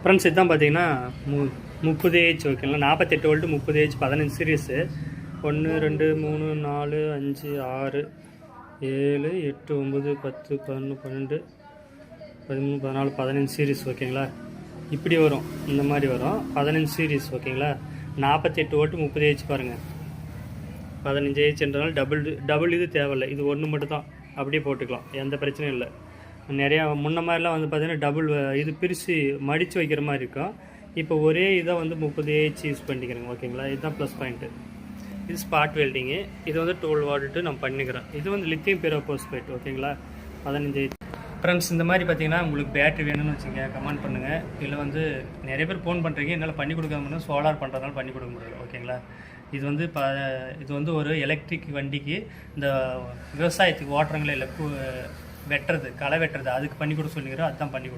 Friends இதுதான் பார்த்தீங்கன்னா 30H ஓகேங்களா, 48 வோல்ட்டு 30H 15 சீரீஸு. 1 2 3 4 5 6 7 8 9 10 11 12 13 14 15 சீரீஸ் ஓகேங்களா. இப்படி வரும், இந்த மாதிரி வரும் 15 சீரீஸ் ஓகேங்களா. 48 வோல்ட்டு 30H பாருங்கள், 15Hன்றனால டபுள் இது தேவையில்லை, இது ஒன்று மட்டும் தான், அப்படியே போட்டுக்கலாம், எந்த பிரச்சனையும் இல்லை. நிறையா முன்ன மாதிரிலாம் வந்து பார்த்திங்கன்னா டபுள் இது பிரித்து மடித்து வைக்கிற மாதிரி இருக்கும். இப்போ ஒரே இதை வந்து 30H யூஸ் பண்ணிக்கிறேங்க ஓகேங்களா. இதுதான் ப்ளஸ் பாயிண்ட்டு. இது ஸ்பாட் வெல்டிங்கு, இது வந்து 12 வாட்டு நம்ம பண்ணிக்கிறோம். இது வந்து லித்தியம் பெரோபோஸ்பேட் ஓகேங்களா, 15H. ஃப்ரெண்ட்ஸ் இந்த மாதிரி பார்த்தீங்கன்னா உங்களுக்கு பேட்ரி வேணும்னு வச்சுங்க கமெண்ட் பண்ணுங்கள். இல்லை வந்து நிறைய பேர் ஃபோன் பண்ணுறீங்க, என்னால் பண்ணி கொடுக்க முடியும், சோலார் பண்ணுறதுனால பண்ணி கொடுக்க முடியல ஓகேங்களா. இது வந்து ஒரு எலக்ட்ரிக் வண்டிக்கு இந்த விவசாயத்துக்கு ஓட்டுறங்களே இல்லை வெட்டுறது, களை வெட்டுறது, அதுக்கு பண்ணி கொடுக்க சொல்லிக்கிறோம். அதுதான் பண்ணி கொடுக்கும்.